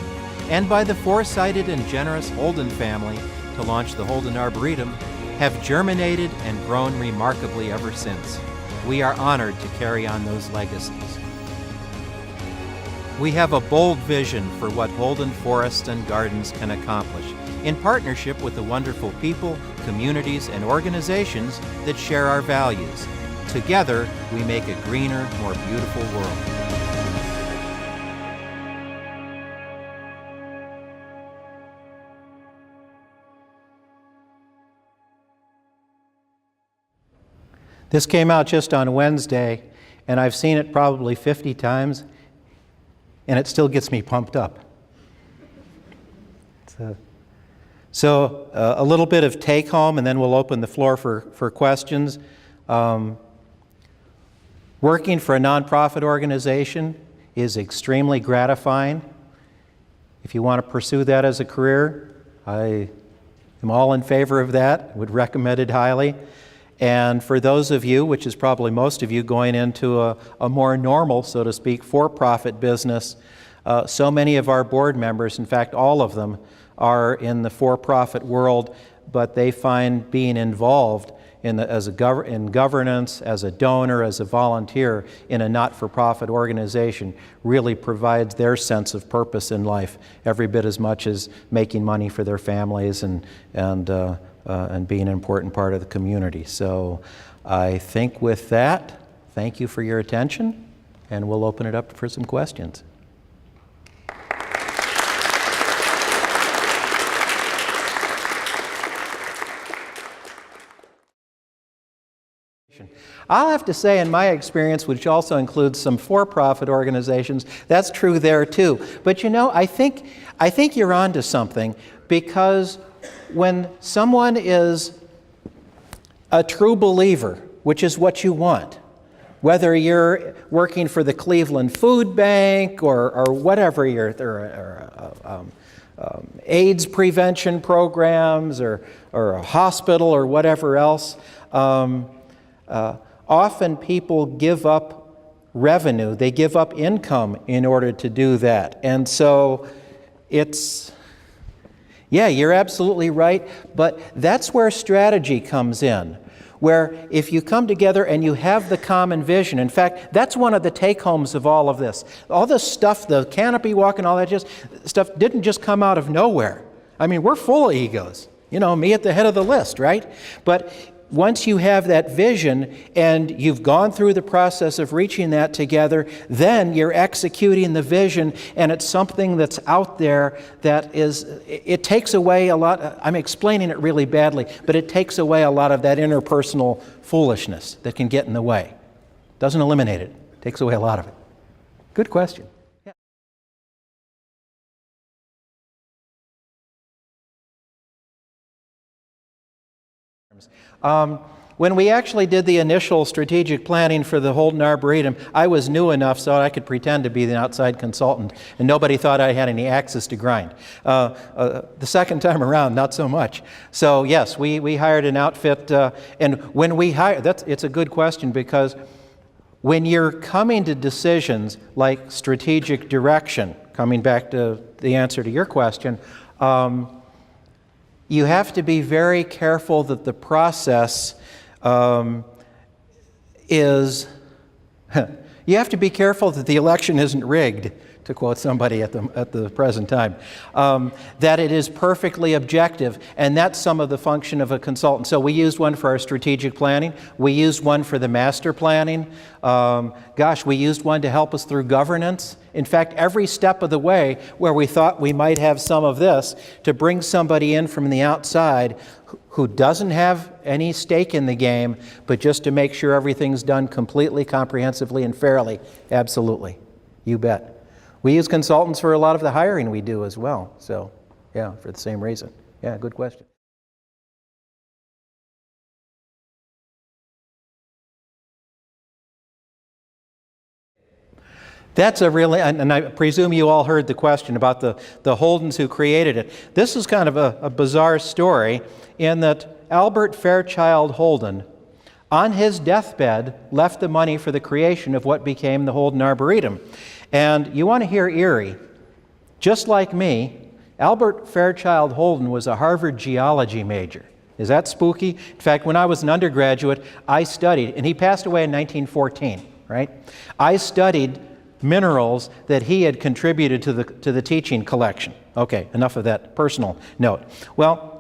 and by the foresighted and generous Holden family to launch the Holden Arboretum, have germinated and grown remarkably ever since. We are honored to carry on those legacies. We have a bold vision for what Holden Forests and Gardens can accomplish, in partnership with the wonderful people, communities, and organizations that share our values. Together, we make a greener, more beautiful world. This came out just on Wednesday, and I've seen it probably 50 times, and it still gets me pumped up. So a little bit of take home, and then we'll open the floor for questions. Working for a nonprofit organization is extremely gratifying. If you want to pursue that as a career, I am all in favor of that, would recommend it highly. And for those of you, which is probably most of you, going into a more normal, so to speak, for-profit business, so many of our board members, in fact all of them, are in the for-profit world, but they find being involved in governance, as a donor, as a volunteer in a not-for-profit organization really provides their sense of purpose in life every bit as much as making money for their families and being an important part of the community. So I think with that, thank you for your attention, and we'll open it up for some questions. I'll have to say, in my experience, which also includes some for-profit organizations, that's true there too. But you know, I think you're onto something, because when someone is a true believer, which is what you want, whether you're working for the Cleveland Food Bank or whatever, AIDS prevention programs or a hospital or whatever else, often people give up revenue, they give up income in order to do that. And so it's, yeah, you're absolutely right, but that's where strategy comes in, where if you come together and you have the common vision. In fact, that's one of the take-homes of all of this. All this stuff, the canopy walk and all that stuff didn't just come out of nowhere. I mean, we're full of egos. You know, me at the head of the list, right? But once you have that vision and you've gone through the process of reaching that together, then you're executing the vision, and it's something that's out there that is, it takes away a lot. I'm explaining it really badly, but it takes away a lot of that interpersonal foolishness that can get in the way. Doesn't eliminate it, takes away a lot of it. Good question. When we actually did the initial strategic planning for the Holden Arboretum, I was new enough so I could pretend to be the outside consultant, and nobody thought I had any axes to grind. The second time around, not so much. So yes, we hired an outfit, and when we hired, it's a good question, because when you're coming to decisions like strategic direction, coming back to the answer to your question, you have to be very careful that the process is, you have to be careful that the election isn't rigged, to quote somebody at the present time, that it is perfectly objective, and that's some of the function of a consultant. So we used one for our strategic planning. We used one for the master planning. We used one to help us through governance. In fact, every step of the way where we thought we might have some of this, to bring somebody in from the outside who doesn't have any stake in the game, but just to make sure everything's done completely, comprehensively, and fairly. Absolutely. You bet. We use consultants for a lot of the hiring we do as well. So, yeah, for the same reason. Yeah, good question. That's a really, and I presume you all heard the question about the Holdens who created it. This is kind of a bizarre story in that Albert Fairchild Holden, on his deathbed, left the money for the creation of what became the Holden Arboretum. And you want to hear eerie? Just like me, Albert Fairchild Holden was a Harvard geology major. Is that spooky? In fact, when I was an undergraduate, I studied, and he passed away in 1914, right? I studied minerals that he had contributed to the teaching collection. Okay, enough of that personal note. Well,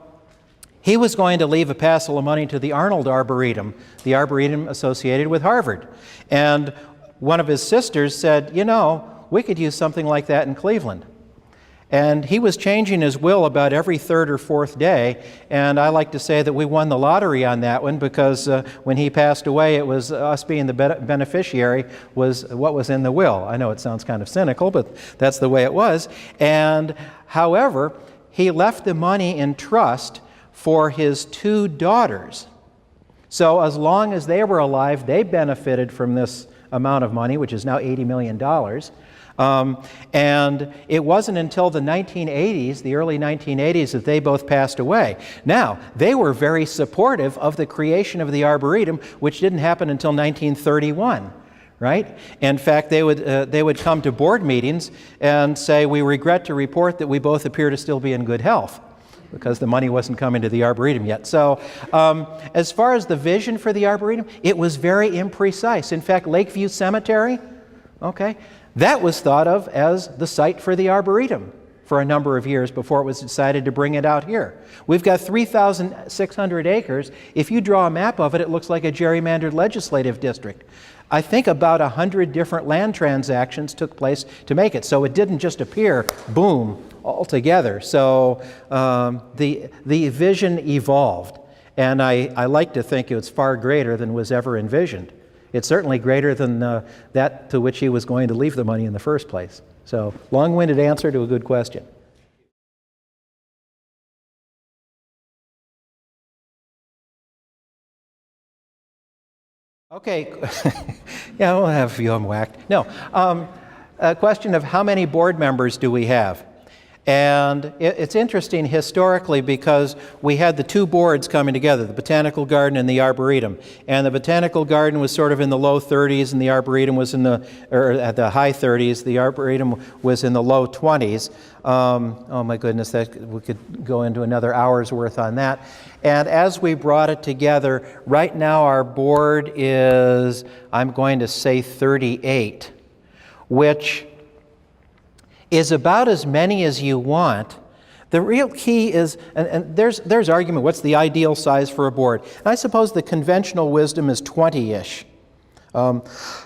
he was going to leave a parcel of money to the Arnold Arboretum, the arboretum associated with Harvard. And one of his sisters said, you know, we could use something like that in Cleveland. And he was changing his will about every third or fourth day, and I like to say that we won the lottery on that one, because when he passed away, it was us being the beneficiary was what was in the will. I know it sounds kind of cynical, but that's the way it was. And however, he left the money in trust for his two daughters. So as long as they were alive, they benefited from this amount of money, which is now $80 million. And it wasn't until the 1980s, the early 1980s, that they both passed away. Now, they were very supportive of the creation of the Arboretum, which didn't happen until 1931, right? In fact, they would come to board meetings and say, we regret to report that we both appear to still be in good health, because the money wasn't coming to the Arboretum yet. So as far as the vision for the Arboretum, it was very imprecise. In fact, Lakeview Cemetery, okay, that was thought of as the site for the Arboretum for a number of years before it was decided to bring it out here. We've got 3,600 acres. If you draw a map of it, it looks like a gerrymandered legislative district. I think about 100 different land transactions took place to make it. So it didn't just appear, boom, all together. So the vision evolved. And I like to think it's far greater than was ever envisioned. It's certainly greater than that to which he was going to leave the money in the first place. So, long-winded answer to a good question. Okay, yeah, we'll have you whacked. No, a question of how many board members do we have? And it's interesting historically because we had the two boards coming together, the Botanical Garden and the Arboretum. And the Botanical Garden was sort of in the low 30s and the Arboretum was at the high 30s. The Arboretum was in the low 20s. Oh my goodness, we could go into another hour's worth on that. And as we brought it together, right now our board is, I'm going to say 38, which is about as many as you want. The real key is, and there's argument, what's the ideal size for a board? And I suppose the conventional wisdom is 20-ish.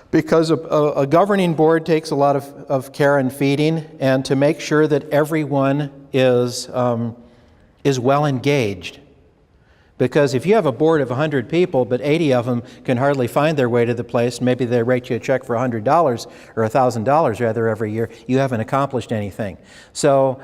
Because a governing board takes a lot of care and feeding, and to make sure that everyone is well engaged. Because if you have a board of 100 people, but 80 of them can hardly find their way to the place, maybe they write you a check for $100 or $1,000 rather every year, you haven't accomplished anything. So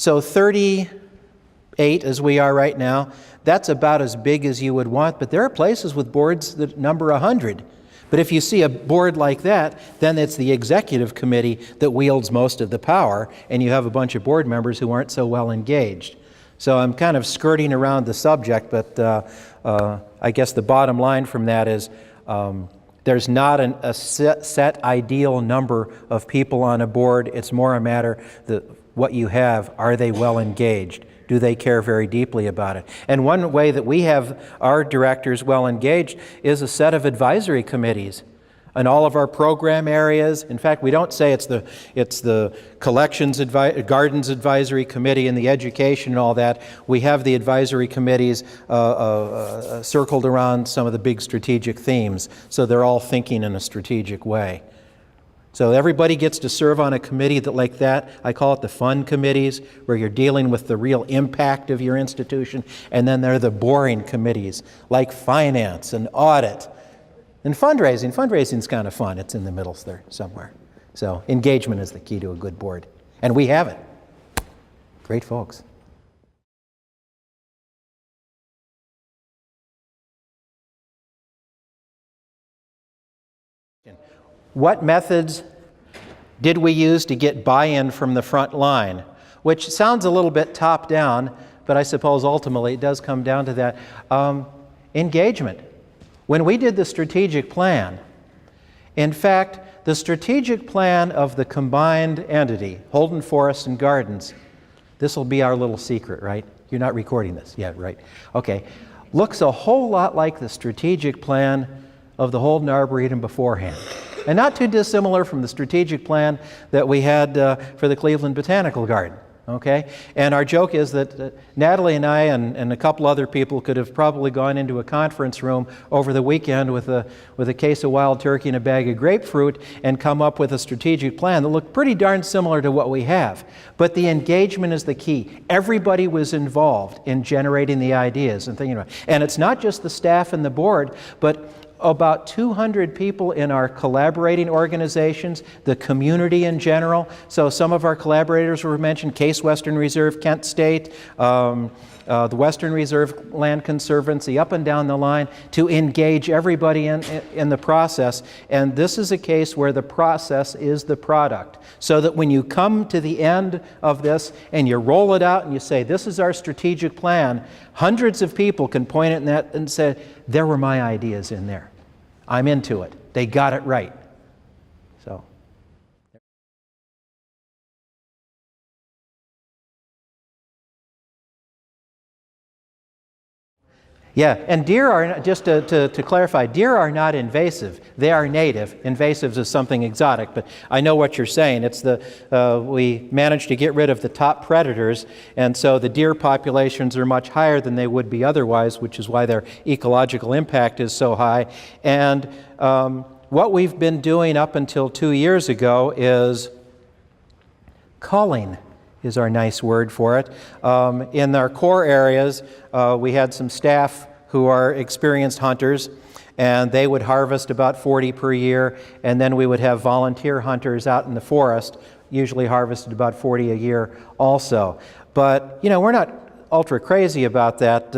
38 as we are right now, that's about as big as you would want, but there are places with boards that number 100. But if you see a board like that, then it's the executive committee that wields most of the power, and you have a bunch of board members who aren't so well engaged. So I'm kind of skirting around the subject, but I guess the bottom line from that is there's not a set ideal number of people on a board. It's more a matter that what you have, are they well engaged? Do they care very deeply about it? And one way that we have our directors well engaged is a set of advisory committees in all of our program areas. In fact, we don't say it's the collections gardens advisory committee and the education and all that. We have the advisory committees circled around some of the big strategic themes, so they're all thinking in a strategic way. So everybody gets to serve on a committee like that. I call it the fun committees, where you're dealing with the real impact of your institution. And then there are the boring committees, like finance and audit. And fundraising. Fundraising's kind of fun. It's in the middle there somewhere. So engagement is the key to a good board. And we have it. Great folks. What methods did we use to get buy-in from the front line? Which sounds a little bit top-down, but I suppose ultimately it does come down to that. Engagement. When we did the strategic plan, in fact, the strategic plan of the combined entity, Holden Forests and Gardens, this will be our little secret, right? You're not recording this yet, right? Okay. Looks a whole lot like the strategic plan of the Holden Arboretum beforehand. And not too dissimilar from the strategic plan that we had for the Cleveland Botanical Garden. Okay? And our joke is that Natalie and I and a couple other people could have probably gone into a conference room over the weekend with a case of wild turkey and a bag of grapefruit and come up with a strategic plan that looked pretty darn similar to what we have. But the engagement is the key. Everybody was involved in generating the ideas and thinking about it. And it's not just the staff and the board, but about 200 people in our collaborating organizations, the community in general. So some of our collaborators were mentioned, Case Western Reserve, Kent State, the Western Reserve Land Conservancy, up and down the line, to engage everybody in the process. And this is a case where the process is the product. So that when you come to the end of this and you roll it out and you say, this is our strategic plan, hundreds of people can point at that and say, there were my ideas in there. I'm into it. They got it right. So. Yeah, and deer are, just to clarify, deer are not invasive. They are native. Invasives is something exotic, but I know what you're saying. It's we managed to get rid of the top predators, and so the deer populations are much higher than they would be otherwise, which is why their ecological impact is so high. And what we've been doing up until 2 years ago is culling. is our nice word for it. In our core areas, we had some staff who are experienced hunters, and they would harvest about 40 per year, and then we would have volunteer hunters out in the forest, usually harvested about 40 a year also. But, you know, we're not ultra crazy about that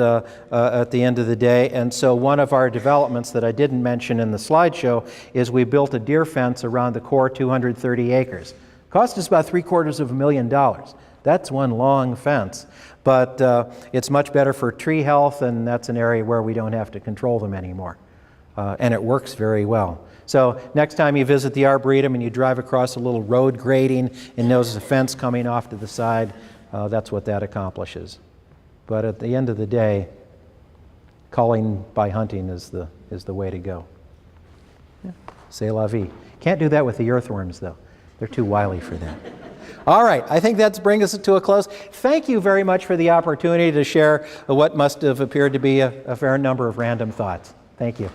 at the end of the day, and so one of our developments that I didn't mention in the slideshow is we built a deer fence around the core 230 acres. Cost us about $750,000. That's one long fence, but it's much better for tree health, and that's an area where we don't have to control them anymore, and it works very well. So next time you visit the Arboretum and you drive across a little road grading and notice a fence coming off to the side, that's what that accomplishes. But at the end of the day, culling by hunting is the way to go. Yeah. C'est la vie. Can't do that with the earthworms, though. They're too wily for that. All right, I think that's bringing us to a close. Thank you very much for the opportunity to share what must have appeared to be a fair number of random thoughts. Thank you.